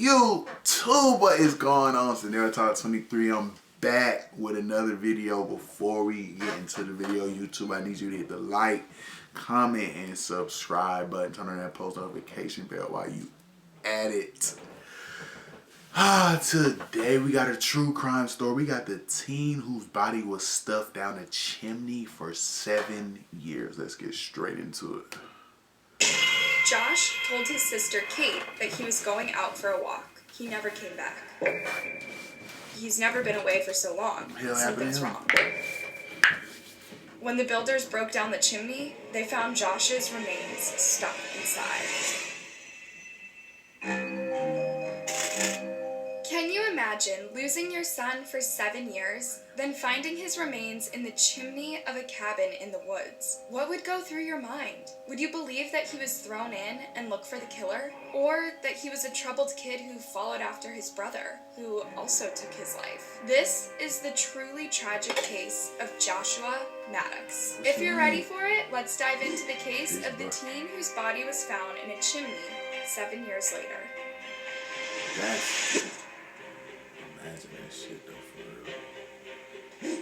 YouTube, what is going on? Scenario Talk 23. I'm back with another video. Before we get into the video, YouTube, I need you to hit the like, comment, and subscribe button. Turn on that post notification bell while you at it. Today we got a true crime story. We got the teen whose body was stuffed down a chimney for 7 years. Let's get straight into it. Josh told his sister Kate that he was going out for a walk. He never came back. He's never been away for so long. Something's wrong. When the builders broke down the chimney, they found Josh's remains stuck inside. Can you imagine losing your son for 7 years, then finding his remains in the chimney of a cabin in the woods? What would go through your mind? Would you believe that he was thrown in and look for the killer? Or that he was a troubled kid who followed after his brother, who also took his life? This is the truly tragic case of Joshua Maddox. If you're ready for it, let's dive into the case of the teen whose body was found in a chimney 7 years later. Imagine that shit though, for real.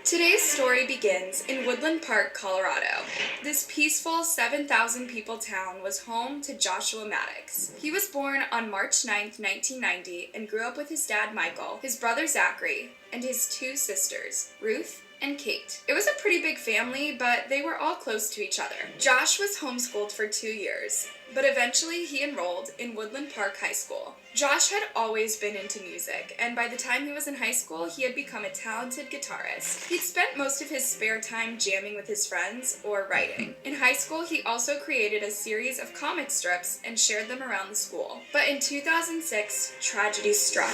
Today's story begins in Woodland Park, Colorado. This peaceful 7,000 people town was home to Joshua Maddox. He was born on March 9th, 1990, and grew up with his dad Michael, his brother Zachary, and his two sisters, Ruth and Kate. It was a pretty big family, but they were all close to each other. Josh was homeschooled for 2 years, but eventually he enrolled in Woodland Park High School. Josh had always been into music, and by the time he was in high school, he had become a talented guitarist. He'd spent most of his spare time jamming with his friends or writing. In high school, he also created a series of comic strips and shared them around the school. But in 2006, tragedy struck.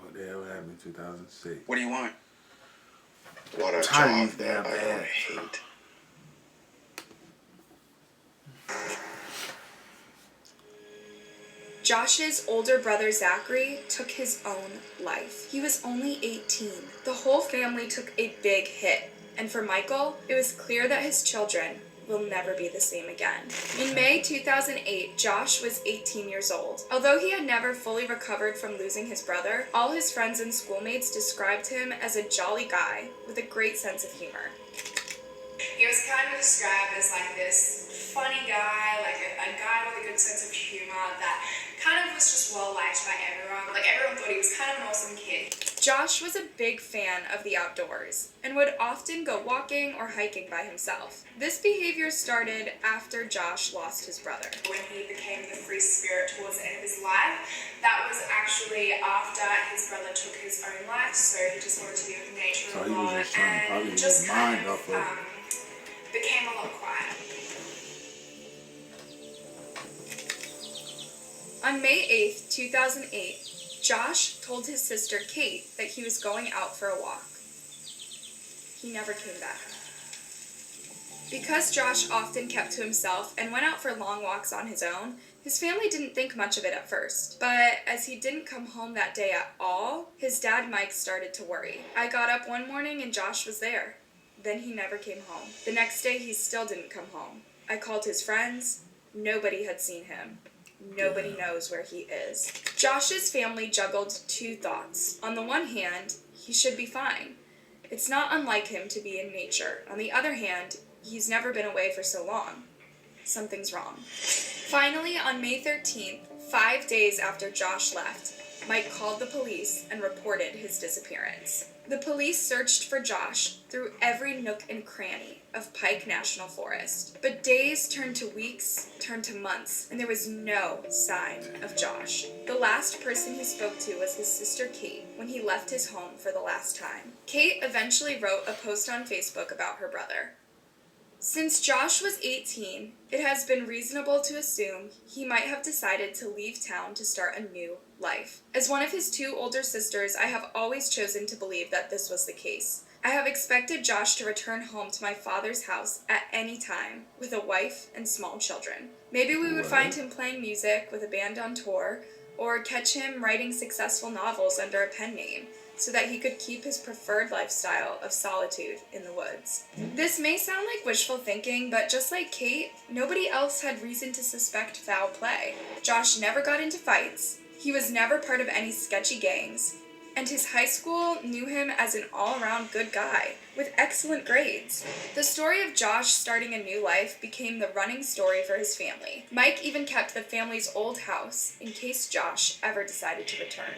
What the hell happened in 2006? What do you want? What a Time job damn that I bad. hate. Josh's older brother Zachary took his own life. He was only 18. The whole family took a big hit, and for Michael, it was clear that his children will never be the same again. In May 2008, Josh was 18 years old. Although he had never fully recovered from losing his brother, all his friends and schoolmates described him as a jolly guy with a great sense of humor. He was kind of described as like this funny guy, like a guy with a good sense of humor that kind of was just well liked by everyone. Like everyone thought he was kind of an awesome kid. Josh was a big fan of the outdoors and would often go walking or hiking by himself. This behavior started after Josh lost his brother. When he became the free spirit towards the end of his life, that was actually after his brother took his own life, so he just wanted to be with nature So a he was lot just trying to probably and get just his kind mind of off of became a lot quiet. On May 8th, 2008, Josh told his sister Kate that he was going out for a walk. He never came back. Because Josh often kept to himself and went out for long walks on his own, his family didn't think much of it at first. But as he didn't come home that day at all, his dad Mike started to worry. I got up one morning and Josh was there. Then he never came home. The next day he still didn't come home. I called his friends. Nobody had seen him. Nobody knows where he is. Josh's family juggled two thoughts. On the one hand, he should be fine. It's not unlike him to be in nature. On the other hand, he's never been away for so long. Something's wrong. Finally, on May 13th, 5 days after Josh left, Mike called the police and reported his disappearance. The police searched for Josh through every nook and cranny of Pike National Forest. But days turned to weeks, turned to months, and there was no sign of Josh. The last person he spoke to was his sister Kate when he left his home for the last time. Kate eventually wrote a post on Facebook about her brother. Since Josh was 18, it has been reasonable to assume he might have decided to leave town to start a new life. As one of his two older sisters, I have always chosen to believe that this was the case. I have expected Josh to return home to my father's house at any time with a wife and small children. Maybe we would find him playing music with a band on tour, or catch him writing successful novels under a pen name, so that he could keep his preferred lifestyle of solitude in the woods. This may sound like wishful thinking, but just like Kate, nobody else had reason to suspect foul play. Josh never got into fights. He was never part of any sketchy gangs, and his high school knew him as an all-around good guy, with excellent grades. The story of Josh starting a new life became the running story for his family. Mike even kept the family's old house in case Josh ever decided to return.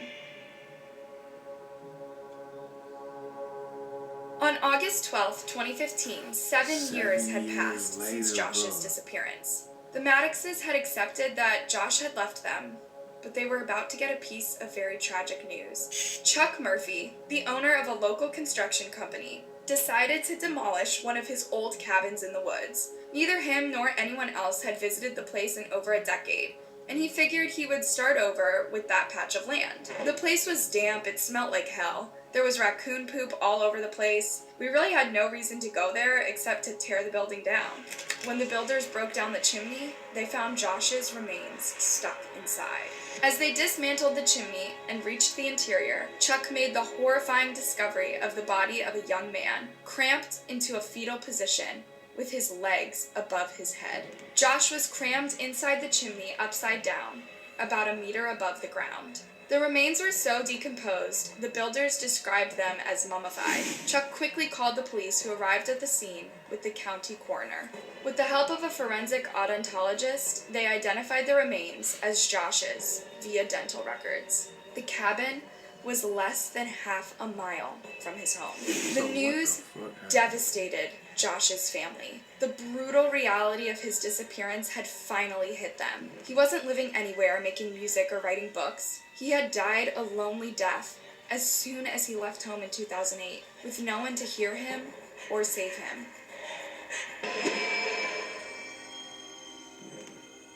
On August 12, 2015, 7 years had passed since Josh's disappearance. The Maddoxes had accepted that Josh had left them, but they were about to get a piece of very tragic news. Chuck Murphy, the owner of a local construction company, decided to demolish one of his old cabins in the woods. Neither him nor anyone else had visited the place in over a decade, and he figured he would start over with that patch of land. The place was damp, it smelled like hell. There was raccoon poop all over the place. We really had no reason to go there except to tear the building down. When the builders broke down the chimney, they found Josh's remains stuck inside. As they dismantled the chimney and reached the interior, Chuck made the horrifying discovery of the body of a young man, cramped into a fetal position, with his legs above his head. Josh was crammed inside the chimney upside down, about a meter above the ground. The remains were so decomposed, the builders described them as mummified. Chuck quickly called the police, who arrived at the scene with the county coroner. With the help of a forensic odontologist, they identified the remains as Josh's via dental records. The cabin was less than half a mile from his home. The news devastated Josh's family. The brutal reality of his disappearance had finally hit them. He wasn't living anywhere, making music or writing books. He had died a lonely death as soon as he left home in 2008, with no one to hear him or save him.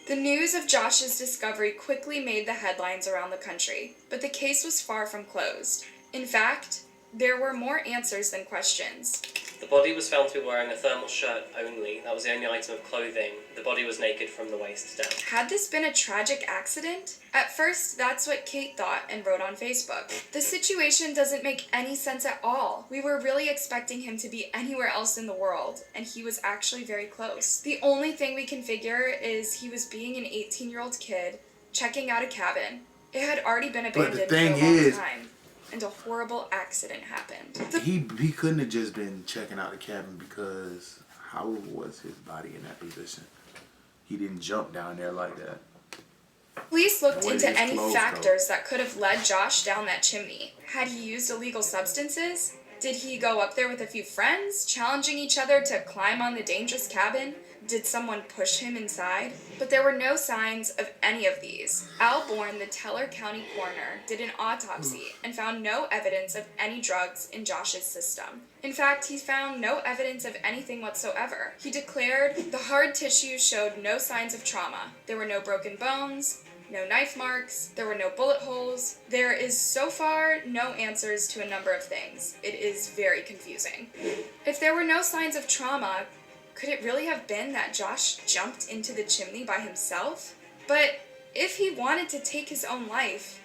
The news of Josh's discovery quickly made the headlines around the country, but the case was far from closed. In fact, there were more answers than questions. The body was found to be wearing a thermal shirt only. That was the only item of clothing. The body was naked from the waist down. Had this been a tragic accident? At first, that's what Kate thought and wrote on Facebook. The situation doesn't make any sense at all. We were really expecting him to be anywhere else in the world, and he was actually very close. The only thing we can figure is he was being an 18-year-old kid, checking out a cabin. It had already been abandoned for a long time, and a horrible accident happened. He couldn't have just been checking out the cabin, because how was his body in that position? He didn't jump down there like that. Police looked into any factors that could have led Josh down that chimney. Had he used illegal substances? Did he go up there with a few friends, challenging each other to climb on the dangerous cabin? Did someone push him inside? But there were no signs of any of these. Al Bourne, the Teller County coroner, did an autopsy and found no evidence of any drugs in Josh's system. In fact, he found no evidence of anything whatsoever. He declared the hard tissue showed no signs of trauma. There were no broken bones, no knife marks, there were no bullet holes. There is so far no answers to a number of things. It is very confusing. If there were no signs of trauma, could it really have been that Josh jumped into the chimney by himself? But if he wanted to take his own life,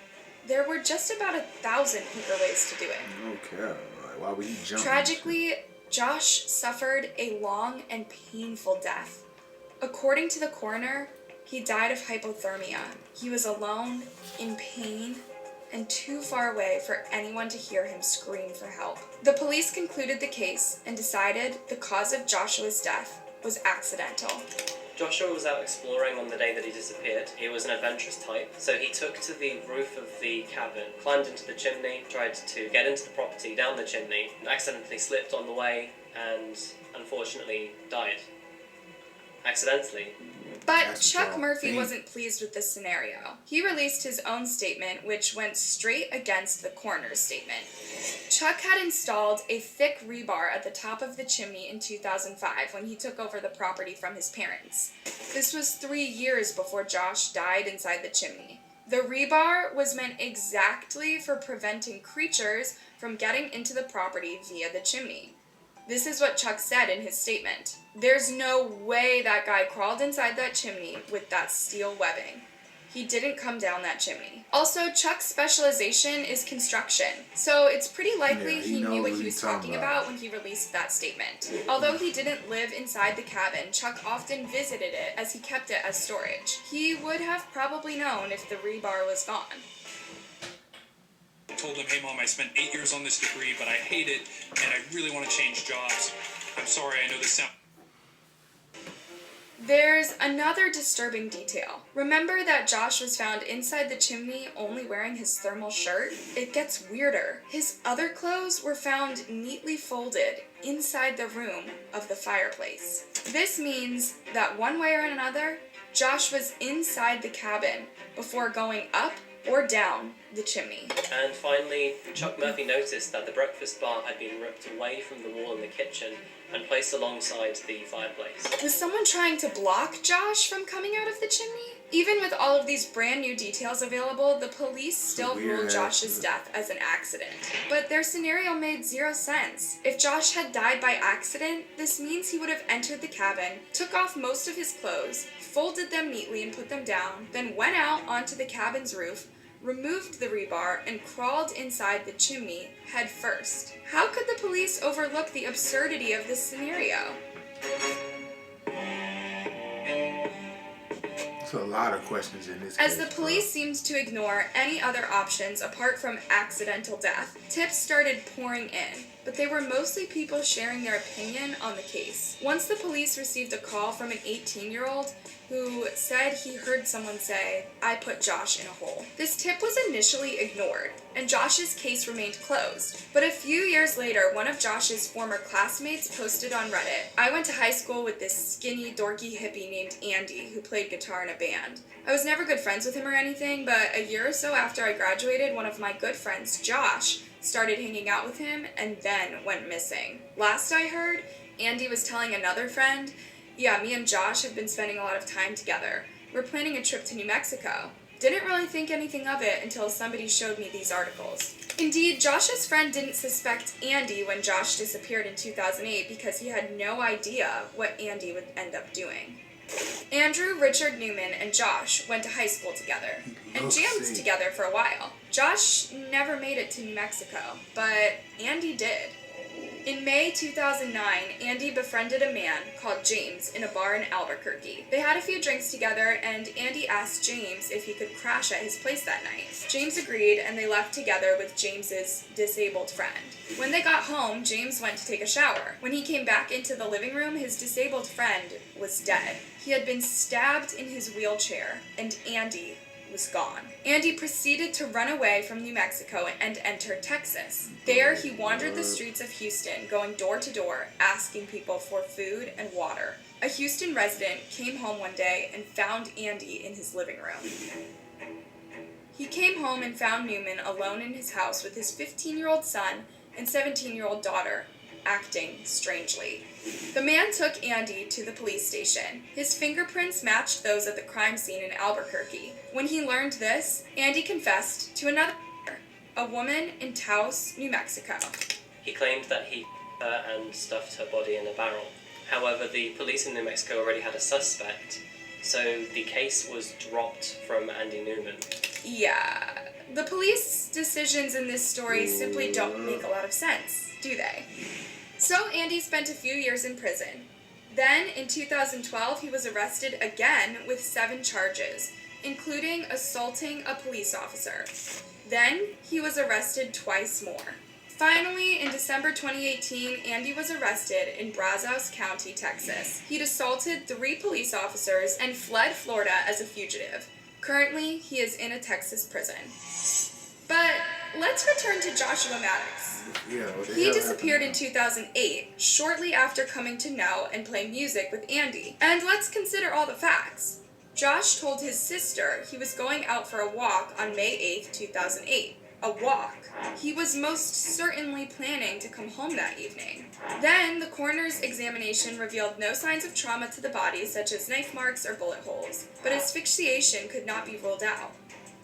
there were just about 1,000 quicker ways to do it. Okay, why would he jump? Tragically, Josh suffered a long and painful death. According to the coroner, he died of hypothermia. He was alone, in pain, and too far away for anyone to hear him scream for help. The police concluded the case and decided the cause of Joshua's death was accidental. Joshua was out exploring on the day that he disappeared. He was an adventurous type, so he took to the roof of the cabin, climbed into the chimney, tried to get into the property down the chimney, and accidentally slipped on the way, and unfortunately died. Accidentally. But Chuck Murphy wasn't pleased with this scenario. He released his own statement, which went straight against the coroner's statement. Chuck had installed a thick rebar at the top of the chimney in 2005 when he took over the property from his parents. This was 3 years before Josh died inside the chimney. The rebar was meant exactly for preventing creatures from getting into the property via the chimney. This is what Chuck said in his statement. There's no way that guy crawled inside that chimney with that steel webbing. He didn't come down that chimney. Also, Chuck's specialization is construction, so it's pretty likely he knew what he was talking about when he released that statement. Although he didn't live inside the cabin, Chuck often visited it as he kept it as storage. He would have probably known if the rebar was gone. him, hey mom, I spent 8 years on this degree, but I hate it, and I really want to change jobs. I'm sorry, I know this sounds... There's another disturbing detail. Remember that Josh was found inside the chimney only wearing his thermal shirt? It gets weirder. His other clothes were found neatly folded inside the room of the fireplace. This means that one way or another, Josh was inside the cabin before going up or down the chimney. And finally, Chuck Murphy noticed that the breakfast bar had been ripped away from the wall in the kitchen and placed alongside the fireplace. Was someone trying to block Josh from coming out of the chimney? Even with all of these brand new details available, the police still ruled Josh's death as an accident. But their scenario made zero sense. If Josh had died by accident, this means he would have entered the cabin, took off most of his clothes, folded them neatly and put them down, then went out onto the cabin's roof, removed the rebar, and crawled inside the chimney head first. How could the police overlook the absurdity of this scenario? There's a lot of questions in this As case, the police seemed to ignore any other options apart from accidental death, tips started pouring in, but they were mostly people sharing their opinion on the case. Once the police received a call from an 18-year-old who said he heard someone say, "I put Josh in a hole." This tip was initially ignored, and Josh's case remained closed. But a few years later, one of Josh's former classmates posted on Reddit, "I went to high school with this skinny, dorky hippie named Andy who played guitar in a band. I was never good friends with him or anything, but a year or so after I graduated, one of my good friends, Josh, started hanging out with him and then went missing. Last I heard, Andy was telling another friend, 'Yeah, me and Josh have been spending a lot of time together. We're planning a trip to New Mexico.' Didn't really think anything of it until somebody showed me these articles." Indeed, Josh's friend didn't suspect Andy when Josh disappeared in 2008 because he had no idea what Andy would end up doing. Andrew Richard Newman and Josh went to high school together and jammed together for a while. Josh never made it to New Mexico, but Andy did. In May 2009, Andy befriended a man called James in a bar in Albuquerque. They had a few drinks together, and Andy asked James if he could crash at his place that night. James agreed, and they left together with James's disabled friend. When they got home, James went to take a shower. When he came back into the living room, his disabled friend was dead. He had been stabbed in his wheelchair, and Andy was gone. Andy proceeded to run away from New Mexico and enter Texas. There, he wandered the streets of Houston, going door to door, asking people for food and water. A Houston resident came home one day and found Andy in his living room. He came home and found Newman alone in his house with his 15-year-old son and 17-year-old daughter, acting strangely. The man took Andy to the police station. His fingerprints matched those at the crime scene in Albuquerque. When he learned this, Andy confessed to another murder, a woman in Taos, New Mexico. He claimed that he her and stuffed her body in a barrel. However, the police in New Mexico already had a suspect, so the case was dropped from Andy Newman. Yeah, the police decisions in this story simply don't make a lot of sense, do they? So Andy spent a few years in prison. Then, in 2012, he was arrested again with 7 charges, including assaulting a police officer. Then, he was arrested twice more. Finally, in December 2018, Andy was arrested in Brazos County, Texas. He'd assaulted 3 police officers and fled Florida as a fugitive. Currently, he is in a Texas prison. But let's return to Joshua Maddox. He disappeared in 2008, shortly after coming to know and play music with Andy. And let's consider all the facts. Josh told his sister he was going out for a walk on May 8th, 2008. A walk. He was most certainly planning to come home that evening. Then, the coroner's examination revealed no signs of trauma to the body, such as knife marks or bullet holes, but asphyxiation could not be ruled out.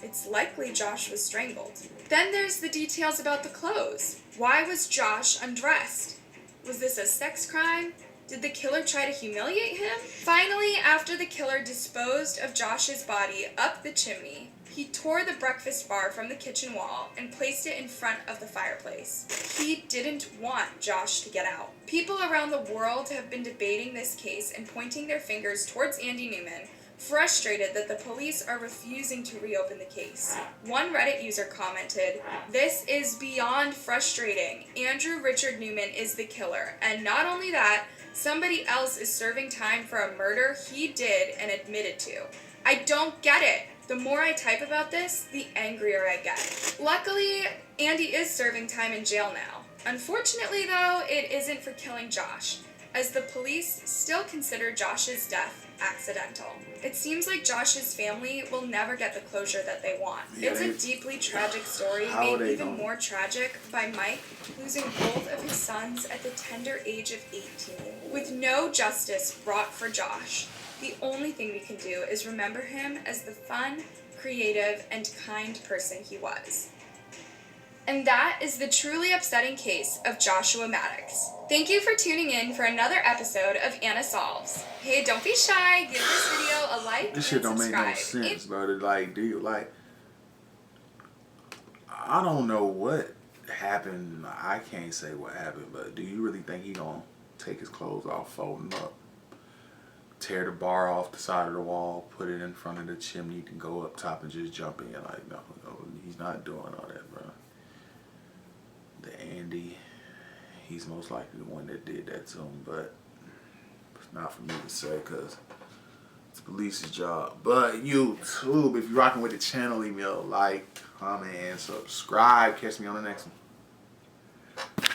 It's likely Josh was strangled. Then there's the details about the clothes. Why was Josh undressed? Was this a sex crime? Did the killer try to humiliate him? Finally, after the killer disposed of Josh's body up the chimney, he tore the breakfast bar from the kitchen wall and placed it in front of the fireplace. He didn't want Josh to get out. People around the world have been debating this case and pointing their fingers towards Andy Newman frustrated that the police are refusing to reopen the case. One Reddit user commented, "This is beyond frustrating. Andrew Richard Newman is the killer, and not only that, somebody else is serving time for a murder he did and admitted to. I don't get it. The more I type about this, the angrier I get." Luckily, Andy is serving time in jail now. Unfortunately, though, it isn't for killing Josh, as the police still consider Josh's death accidental. It seems like Josh's family will never get the closure that they want. Yeah, It's a deeply tragic story, How made they even gonna- more tragic by Mike losing both of his sons at the tender age of 18. With no justice brought for Josh, the only thing we can do is remember him as the fun, creative, and kind person he was. And that is the truly upsetting case of Joshua Maddox. Thank you for tuning in for another episode of Anna Solves. Hey, don't be shy. Give this video a like This and shit don't make no subscribe. sense, bro. Like, do you like? I don't know what happened. I can't say what happened, but do you really think he gonna take his clothes off, fold them up, tear the bar off the side of the wall, put it in front of the chimney, and go up top and just jump in? Like, no, he's not doing all that, bro. The Andy, he's most likely the one that did that to him, but it's not for me to say because it's the police's job. But YouTube, if you're rocking with the channel, leave me a like, comment, and subscribe. Catch me on the next one.